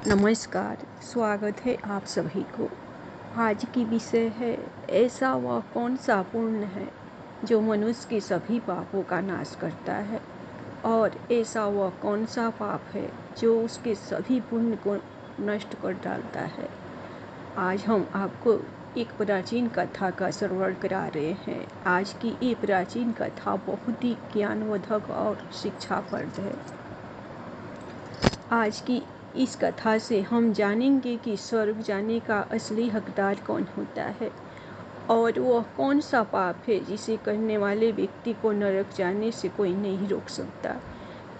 नमस्कार, स्वागत है आप सभी को। आज की विषय है ऐसा वह कौन सा पुण्य है जो मनुष्य के सभी पापों का नाश करता है, और ऐसा वह कौन सा पाप है जो उसके सभी पुण्य को नष्ट कर डालता है। आज हम आपको एक प्राचीन कथा का श्रवण करा रहे हैं। आज की ये प्राचीन कथा बहुत ही ज्ञानवर्धक और शिक्षाप्रद है। आज की इस कथा से हम जानेंगे कि स्वर्ग जाने का असली हकदार कौन होता है और वह कौन सा पाप है जिसे करने वाले व्यक्ति को नरक जाने से कोई नहीं रोक सकता।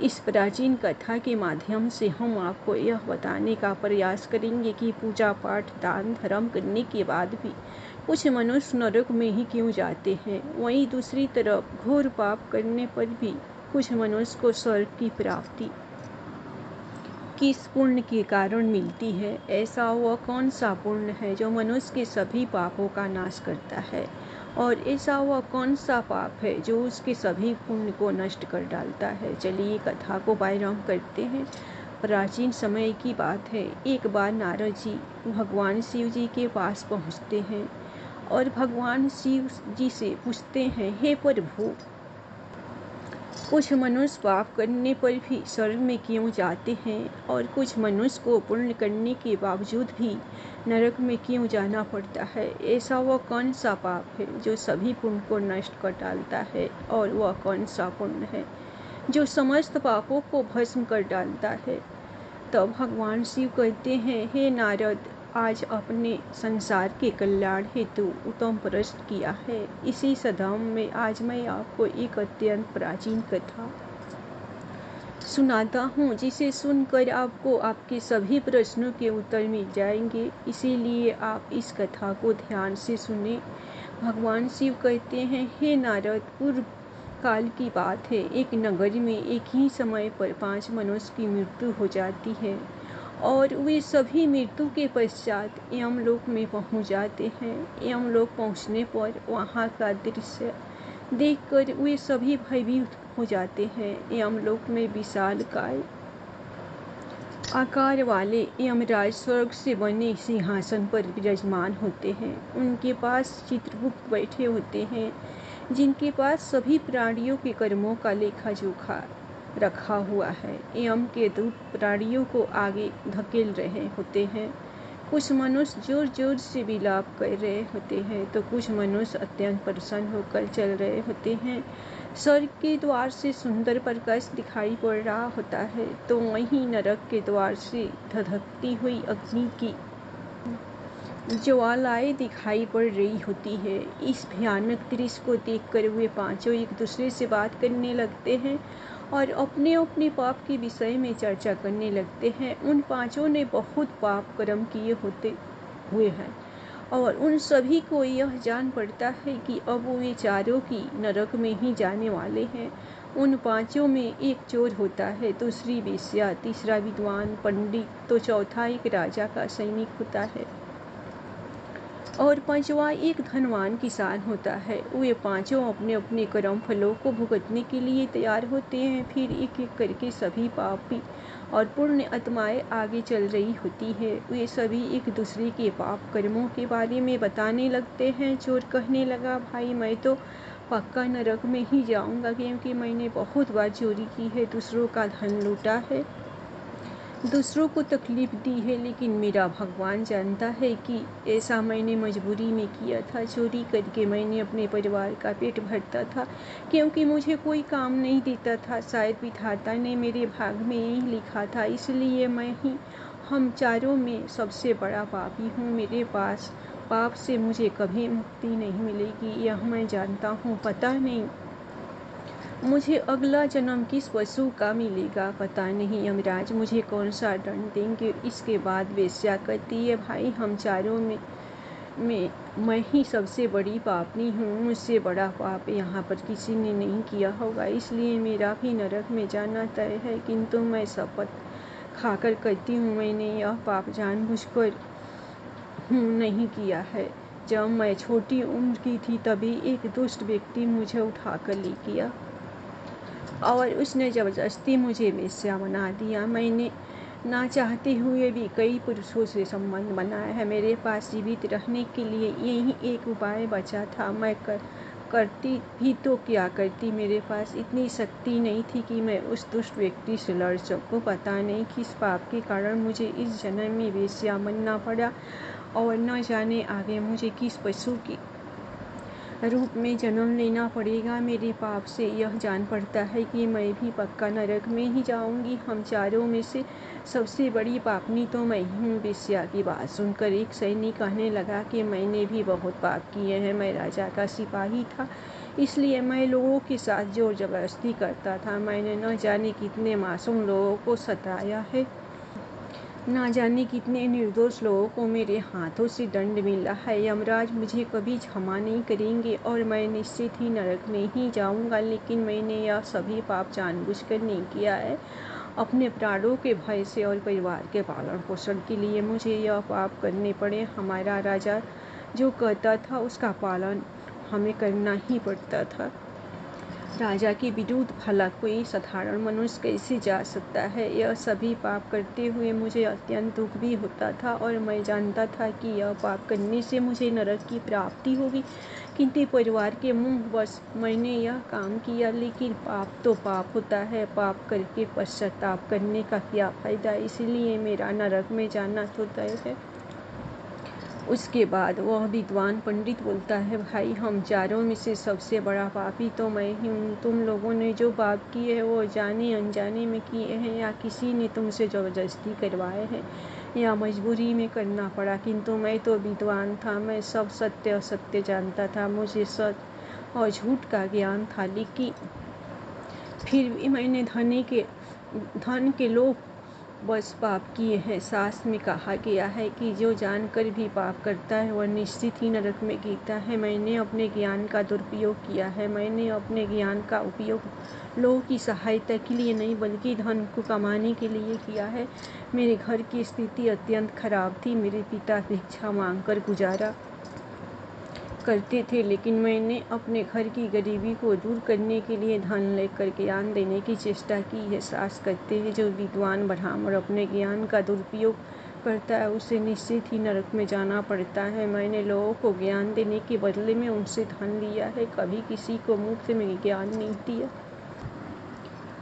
इस प्राचीन कथा के माध्यम से हम आपको यह बताने का प्रयास करेंगे कि पूजा पाठ दान धर्म करने के बाद भी कुछ मनुष्य नरक में ही क्यों जाते हैं। वहीं दूसरी तरफ घोर पाप करने पर भी कुछ मनुष्य को स्वर्ग की प्राप्ति किस पुण्य के कारण मिलती है। ऐसा वह कौन सा पुण्य है जो मनुष्य के सभी पापों का नाश करता है, और ऐसा वह कौन सा पाप है जो उसके सभी पुण्य को नष्ट कर डालता है। चलिए कथा को प्रारंभ करते हैं। प्राचीन समय की बात है। एक बार नारद जी भगवान शिव जी के पास पहुँचते हैं और भगवान शिव जी से पूछते हैं, हे प्रभु, कुछ मनुष्य पाप करने पर भी स्वर्ग में क्यों जाते हैं और कुछ मनुष्य को पुण्य करने के बावजूद भी नरक में क्यों जाना पड़ता है। ऐसा वह कौन सा पाप है जो सभी पुण्य को नष्ट कर डालता है, और वह कौन सा पुण्य है जो समस्त पापों को भस्म कर डालता है। तब भगवान शिव कहते हैं, हे नारद, आज अपने संसार के कल्याण हेतु उत्तम प्रश्न किया है। इसी सदम में आज मैं आपको एक अत्यंत प्राचीन कथा सुनाता हूँ, जिसे सुनकर आपको आपके सभी प्रश्नों के उत्तर मिल जाएंगे। इसीलिए आप इस कथा को ध्यान से सुने। भगवान शिव कहते हैं, हे नारद, पूर्व काल की बात है। एक नगर में एक ही समय पर 5 मनुष्य की मृत्यु हो जाती है और वे सभी मृत्यु के पश्चात यमलोक में पहुंच जाते हैं। यमलोक पहुंचने पर वहां का दृश्य देखकर वे सभी भयभीत हो जाते हैं। यमलोक में विशालकाय आकार वाले यमराज स्वर्ग से बने सिंहासन पर विराजमान होते हैं। उनके पास चित्रगुप्त बैठे होते हैं, जिनके पास सभी प्राणियों के कर्मों का लेखा जोखा रखा हुआ है। यम के दूत प्राणियों को आगे धकेल रहे होते हैं। कुछ मनुष्य जोर जोर से विलाप कर रहे होते हैं, तो कुछ मनुष्य अत्यंत प्रसन्न होकर चल रहे होते हैं। स्वर्ग के द्वार से सुंदर प्रकाश दिखाई पड़ रहा होता है, तो वहीं नरक के द्वार से धधकती हुई अग्नि की ज्वालाएं दिखाई पड़ रही होती है। इस भयानक दृश्य को देखकर वे पांचों एक दूसरे से बात करने लगते हैं और अपने अपने पाप के विषय में चर्चा करने लगते हैं। उन पांचों ने बहुत पाप कर्म किए होते हुए हैं और उन सभी को यह जान पड़ता है कि अब वे चारों की नरक में ही जाने वाले हैं। उन पांचों में एक चोर होता है, दूसरी वेश्या, तीसरा विद्वान पंडित, तो चौथा एक राजा का सैनिक होता है और पांचवा एक धनवान किसान होता है। वे पांचों अपने अपने कर्म फलों को भुगतने के लिए तैयार होते हैं। फिर एक एक करके सभी पापी और पुण्य आत्माएं आगे चल रही होती है। वे सभी एक दूसरे के पाप कर्मों के बारे में बताने लगते हैं। चोर कहने लगा, भाई, मैं तो पक्का नरक में ही जाऊंगा, क्योंकि मैंने बहुत बार चोरी की है, दूसरों का धन लूटा है, दूसरों को तकलीफ दी है, लेकिन मेरा भगवान जानता है कि ऐसा मैंने मजबूरी में किया था। चोरी करके मैंने अपने परिवार का पेट भरता था, क्योंकि मुझे कोई काम नहीं देता था। शायद विधाता ने मेरे भाग में यही लिखा था, इसलिए मैं ही हम चारों में सबसे बड़ा पापी हूँ। मेरे पास पाप से मुझे कभी मुक्ति नहीं मिलेगी, यह मैं जानता हूँ। पता नहीं मुझे अगला जन्म किस पशु का मिलेगा। पता नहीं यमराज मुझे कौन सा दंड देंगे। इसके बाद वेश्या कहती है, भाई, हम चारों में मैं ही सबसे बड़ी पापनी हूँ। मुझसे बड़ा पाप यहाँ पर किसी ने नहीं किया होगा, इसलिए मेरा भी नरक में जाना तय है। किंतु मैं शपथ खाकर कहती हूँ, मैंने यह पाप जानबूझकर नहीं किया है। जब मैं छोटी उम्र की थी, तभी एक दुष्ट व्यक्ति मुझे उठाकर ले गया और उसने जबरदस्ती मुझे वेश्या बना दिया। मैंने ना चाहते हुए भी कई पुरुषों से संबंध बनाया है। मेरे पास जीवित रहने के लिए यही एक उपाय बचा था। मैं करती भी तो क्या करती। मेरे पास इतनी शक्ति नहीं थी कि मैं उस दुष्ट व्यक्ति से लड़ सकूं। पता नहीं किस पाप के कारण मुझे इस जन्म में वेश्या बनना पड़ा और न जाने आगे मुझे किस पशु की रूप में जन्म लेना पड़ेगा। मेरे पाप से यह जान पड़ता है कि मैं भी पक्का नरक में ही जाऊंगी। हम चारों में से सबसे बड़ी पापनी तो मैं ही हूँ। वेश्या की बात सुनकर एक सैनिक कहने लगा कि मैंने भी बहुत पाप किए हैं। मैं राजा का सिपाही था, इसलिए मैं लोगों के साथ जोर जबरदस्ती करता था। मैंने न जाने कितने मासूम लोगों को सताया है, ना जाने कितने निर्दोष लोगों को मेरे हाथों से दंड मिला है। यमराज मुझे कभी क्षमा नहीं करेंगे और मैं निश्चित ही नरक में ही जाऊंगा। लेकिन मैंने यह सभी पाप जानबूझकर नहीं किया है। अपने प्राणों के भय से और परिवार के पालन पोषण के लिए मुझे यह पाप करने पड़े। हमारा राजा जो कहता था उसका पालन हमें करना ही पड़ता था। राजा के विरुद्ध भला कोई साधारण मनुष्य कैसे जा सकता है। यह सभी पाप करते हुए मुझे अत्यंत दुख भी होता था और मैं जानता था कि यह पाप करने से मुझे नरक की प्राप्ति होगी, किंतु परिवार के मुँह बस मैंने यह काम किया। लेकिन पाप तो पाप होता है, पाप करके पश्चाताप करने का क्या फायदा। इसलिए मेरा नरक में जाना तो तय है। उसके बाद वह विद्वान पंडित बोलता है, भाई हम चारों में से सबसे बड़ा पापी तो मैं ही हूँ। तुम लोगों ने जो पाप किए हैं वो जाने अनजाने में किए हैं, या किसी ने तुमसे जबरदस्ती करवाए हैं, या मजबूरी में करना पड़ा। किंतु मैं तो विद्वान था, मैं सब सत्य असत्य जानता था, मुझे सत्य और झूठ का ज्ञान था। लेकिन फिर भी मैंने धन के लोभ बस पाप किए हैं। शास्त्र में कहा गया है कि जो जानकर भी पाप करता है वह निश्चित ही नरक में गिरता है। मैंने अपने ज्ञान का दुरुपयोग किया है। मैंने अपने ज्ञान का उपयोग लोगों की सहायता के लिए नहीं बल्कि धन को कमाने के लिए किया है। मेरे घर की स्थिति अत्यंत खराब थी। मेरे पिता भिक्षा मांगकर गुजारा करते थे, लेकिन मैंने अपने घर की गरीबी को दूर करने के लिए धन लेकर ज्ञान देने की चेष्टा की है। शास्त्र कहते हैं, जो विद्वान ब्राह्मण अपने ज्ञान का दुरुपयोग करता है उसे निश्चित ही नरक में जाना पड़ता है। मैंने लोगों को ज्ञान देने के बदले में उनसे धन लिया है, कभी किसी को मुफ्त में ज्ञान नहीं दिया।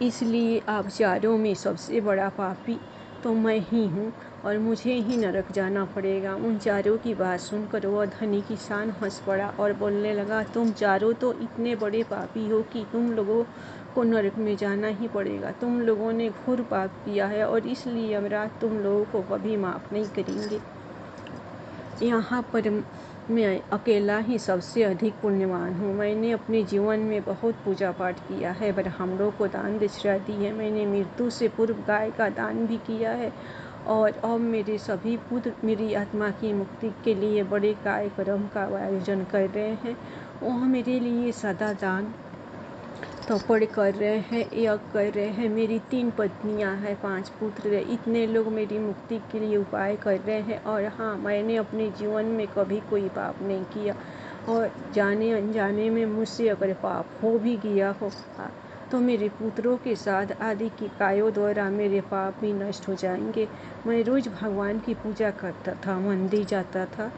इसलिए आप चारों में सबसे बड़ा पापी तो मैं ही हूँ और मुझे ही नरक जाना पड़ेगा। उन चारों की बात सुनकर वह धनी किसान हंस पड़ा और बोलने लगा, तुम चारों तो इतने बड़े पापी हो कि तुम लोगों को नरक में जाना ही पड़ेगा। तुम लोगों ने घोर पाप किया है और इसलिए यमराज तुम लोगों को कभी माफ़ नहीं करेंगे। यहाँ पर मैं अकेला ही सबसे अधिक पुण्यवान हूँ। मैंने अपने जीवन में बहुत पूजा पाठ किया है, ब्राह्मणों को दान दक्षिणा दी है, मैंने मृत्यु से पूर्व गाय का दान भी किया है और अब मेरे सभी पुत्र मेरी आत्मा की मुक्ति के लिए बड़े कार्यक्रम का आयोजन कर रहे हैं। वह मेरे लिए सदा दान तोपड़ कर रहे हैं, यज्ञ कर रहे हैं। मेरी 3 पत्नियां हैं, 5 पुत्र हैं। इतने लोग मेरी मुक्ति के लिए उपाय कर रहे हैं। और हाँ, मैंने अपने जीवन में कभी कोई पाप नहीं किया और जाने अनजाने में मुझसे अगर पाप हो भी गया होगा तो मेरे पुत्रों के साथ आदि की कायों द्वारा मेरे पाप भी नष्ट हो जाएंगे। मैं रोज भगवान की पूजा करता था, मंदिर जाता था,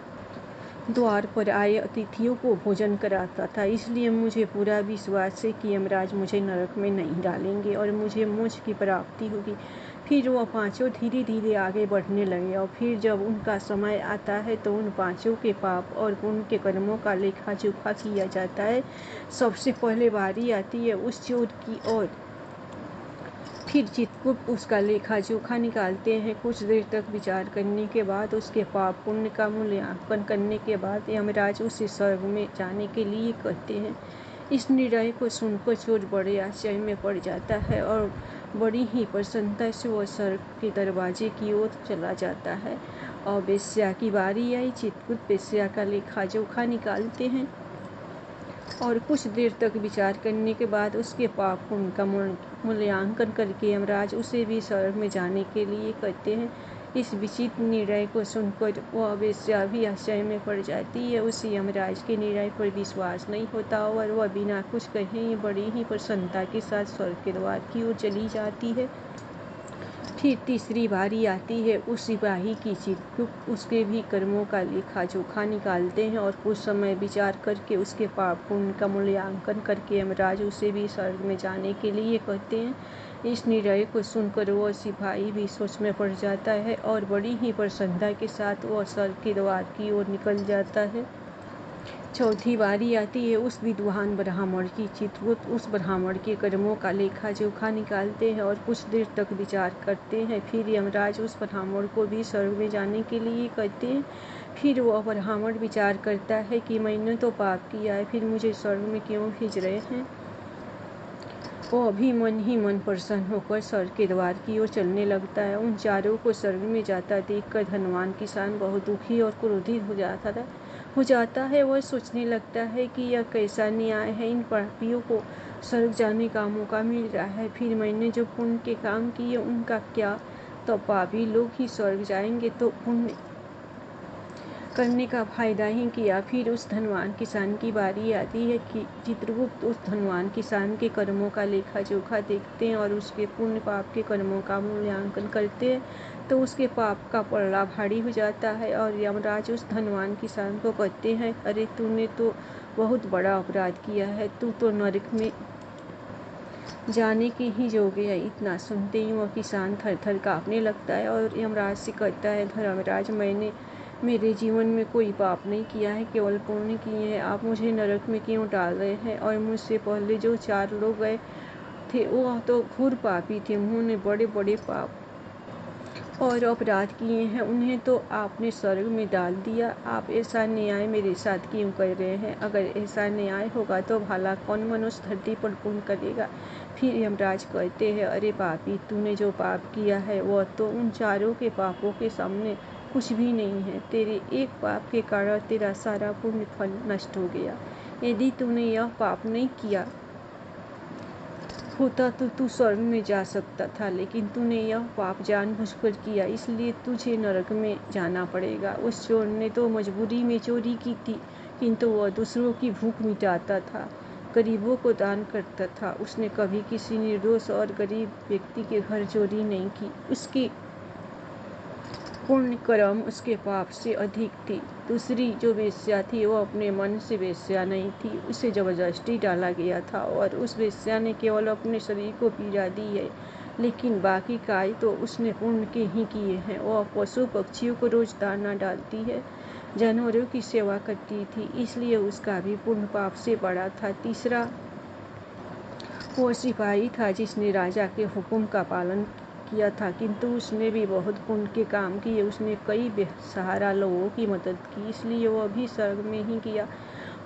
द्वार पर आए अतिथियों को भोजन कराता था। इसलिए मुझे पूरा विश्वास है कि यमराज मुझे नरक में नहीं डालेंगे और मुझे मोक्ष की प्राप्ति होगी। फिर वह पांचों धीरे धीरे आगे बढ़ने लगे और फिर जब उनका समय आता है तो उन पांचों के पाप और उनके कर्मों का लेखा जोखा किया जाता है। सबसे पहले बारी आती है उस चोर की और फिर चित्रगुप्त उसका लेखा जोखा निकालते हैं। कुछ देर तक विचार करने के बाद, उसके पाप पुण्य का मूल्यांकन करने के बाद यमराज उसे स्वर्ग में जाने के लिए कहते हैं। इस निर्णय को सुनकर चोर बड़े आश्चर्य में पड़ जाता है और बड़ी ही प्रसन्नता से वह स्वर्ग के दरवाजे की ओर चला जाता है। और वेश्या की बारी आई। चित्रगुप्त वेश्या का लेखा जोखा निकालते हैं और कुछ देर तक विचार करने के बाद उसके पाप पुण्य का मूल्यांकन करके यमराज उसे भी स्वर्ग में जाने के लिए कहते हैं। इस विचित्र निर्णय को सुनकर वह वेश्या भी आश्चर्य में पड़ जाती है। उसे यमराज के निर्णय पर विश्वास नहीं होता और वह बिना कुछ कहे बड़ी ही प्रसन्नता के साथ स्वर्ग के द्वार की ओर चली जाती है। फिर तीसरी बारी आती है उस सिपाही की। चित्रगुप्त उसके भी कर्मों का लेखा जोखा निकालते हैं और कुछ समय विचार करके उसके पाप पुण्य का मूल्यांकन करके यमराज उसे भी स्वर्ग में जाने के लिए कहते हैं। इस निर्णय को सुनकर वह सिपाही भी सोच में पड़ जाता है और बड़ी ही प्रसन्नता के साथ वह स्वर्ग के द्वार की ओर निकल जाता है। चौथी बारी आती है उस विद्वान ब्राह्मण की। चित्रगुप्त उस ब्राह्मण के कर्मों का लेखा जोखा निकालते हैं और कुछ देर तक विचार करते हैं। फिर यमराज उस ब्राह्मण को भी स्वर्ग में जाने के लिए कहते हैं। फिर वह ब्राह्मण विचार करता है कि मैंने तो पाप किया है, फिर मुझे स्वर्ग में क्यों भेज रहे हैं। वो अभी मन ही मन प्रसन्न होकर स्वर्ग के द्वार की ओर चलने लगता है। उन चारों को स्वर्ग में जाता देखकर धनवान किसान बहुत दुखी और क्रोधित हो जाता है। वह सोचने लगता है कि यह कैसा न्याय है, इन पापियों को स्वर्ग जाने का मौका मिल रहा है, फिर मैंने जो पुण्य के काम किए उनका क्या। तो पापी लोग ही स्वर्ग जाएंगे तो पुण्य करने का फायदा ही किया। फिर उस धनवान किसान की बारी आती है कि चित्रगुप्त उस धनवान किसान के कर्मों का लेखा जोखा देखते हैं और उसके पुण्य पाप के कर्मों का मूल्यांकन करते हैं। तो उसके पाप का पलड़ा भारी हो जाता है और यमराज उस धनवान किसान को कहते हैं, अरे तूने तो बहुत बड़ा अपराध किया है, तू तो नरक में जाने के ही योग्य है। इतना सुनते ही वह किसान थर थर काँपने लगता है और यमराज से कहता है, धर्मराज मैंने मेरे जीवन में कोई पाप नहीं किया है, केवल पुण्य किए हैं। आप मुझे नरक में क्यों डाल रहे हैं। और मुझसे पहले जो 4 लोग गए थे वह तो घोर पापी थे, उन्होंने बड़े बड़े पाप और अपराध किए हैं, उन्हें तो आपने स्वर्ग में डाल दिया। आप ऐसा न्याय मेरे साथ क्यों कर रहे हैं। अगर ऐसा न्याय होगा तो भला कौन मनुष्य धरती पर पुण्य करेगा। फिर यमराज कहते हैं, अरे पापी, तूने जो पाप किया है वह तो उन चारों के पापों के सामने कुछ भी नहीं है। तेरे एक पाप के कारण तेरा सारा पुण्य फल नष्ट हो गया। यदि तूने यह पाप नहीं किया होता तो तू स्वर्ग में जा सकता था, लेकिन तूने यह पाप जानबूझकर किया, इसलिए तुझे नरक में जाना पड़ेगा। उस चोर ने तो मजबूरी में चोरी की थी, किंतु वह दूसरों की भूख मिटाता था, गरीबों को दान करता था। उसने कभी किसी निर्दोष और गरीब व्यक्ति के घर चोरी नहीं की। उसकी पुण्य कर्म उसके पाप से अधिक थी। दूसरी जो वेश्या थी वो अपने मन से वेश्या नहीं थी, उसे जबरदस्ती डाला गया था और उस वेश्या ने केवल अपने शरीर को पीड़ा दी है, लेकिन बाकी कार्य तो उसने पुण्य के ही किए हैं। वह पशु पक्षियों को रोज दाना डालती है, जानवरों की सेवा करती थी, इसलिए उसका भी पुण्य पाप से बड़ा था। तीसरा वो सिपाही था जिसने राजा के हुक्म का पालन किया था, किंतु उसने भी बहुत पुण्य के काम किए। उसने कई बेसहारा लोगों की मदद की, इसलिए वह भी स्वर्ग में ही किया।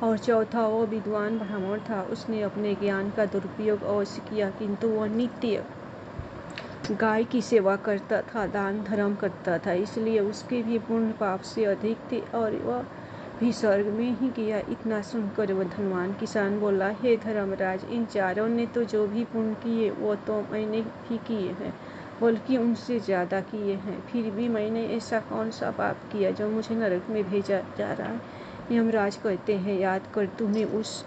और चौथा वो विद्वान ब्राह्मण था। उसने अपने ज्ञान का दुरुपयोग अवश्य किया, किंतु वह नित्य गाय की सेवा करता था, दान धर्म करता था, इसलिए उसके भी पुण्य पाप से अधिक थे और वह भी स्वर्ग में ही किया। इतना सुनकर वह धनवान किसान बोला, हे धर्मराज, इन चारों ने तो जो भी पुण्य किए वो तो मैंने भी किए हैं, बल्कि उनसे ज़्यादा किए हैं। फिर भी मैंने ऐसा कौन सा पाप किया जो मुझे नरक में भेजा जा रहा है। यमराज कहते हैं, याद कर, तूने उस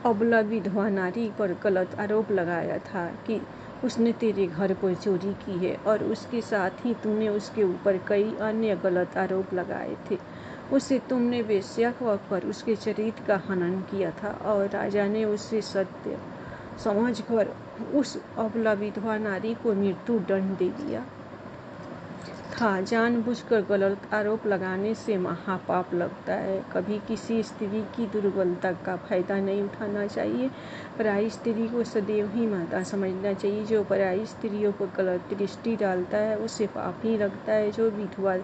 अबला विधवा नारी पर गलत आरोप लगाया था कि उसने तेरे घर पर चोरी की है और उसके साथ ही तूने उसके ऊपर कई अन्य गलत आरोप लगाए थे। उसे तुमने वेश्या कहकर उसके चरित्र का हनन किया था और राजा ने उसे सत्य समझकर उस अबला विधवा नारी को मृत्यु दंड दे दिया था। जानबूझकर गलत आरोप लगाने से महापाप लगता है। कभी किसी स्त्री की दुर्बलता का फायदा नहीं उठाना चाहिए। पराई स्त्री को सदैव ही माता समझना चाहिए। जो पराई स्त्रियों पर गलत दृष्टि डालता है उसे पाप ही लगता है। जो विधवा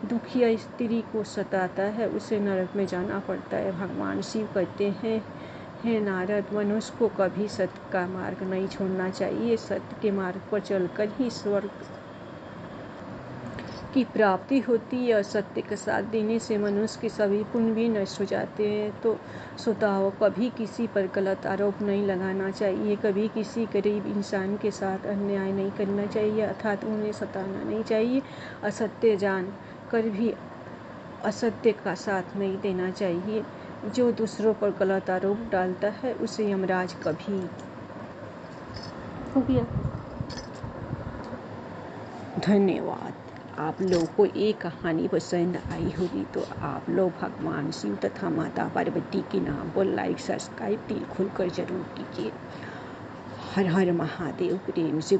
दुखिया स्त्री को सताता है उसे नरक में जाना पड़ता है। भगवान शिव कहते हैं, हे नारद, मनुष्य को कभी सत्य का मार्ग नहीं छोड़ना चाहिए। सत्य के मार्ग पर चलकर ही स्वर्ग की प्राप्ति होती है। असत्य का साथ देने से मनुष्य के सभी पुण्य भी नष्ट हो जाते हैं। तो श्रोताओं, कभी किसी पर गलत आरोप नहीं लगाना चाहिए, कभी किसी गरीब इंसान के साथ अन्याय नहीं करना चाहिए, अर्थात उन्हें सताना नहीं चाहिए। असत्य जान कर भी असत्य का साथ नहीं देना चाहिए। जो दूसरों पर गलत आरोप डालता है उसे यमराज कभी हो गया धन्यवाद। आप लोगों को ये कहानी पसंद आई होगी तो आप लोग भगवान शिव तथा माता पार्वती के नाम पर लाइक सब्सक्राइब दिल खुलकर जरूर कीजिए। हर हर महादेव प्रेम से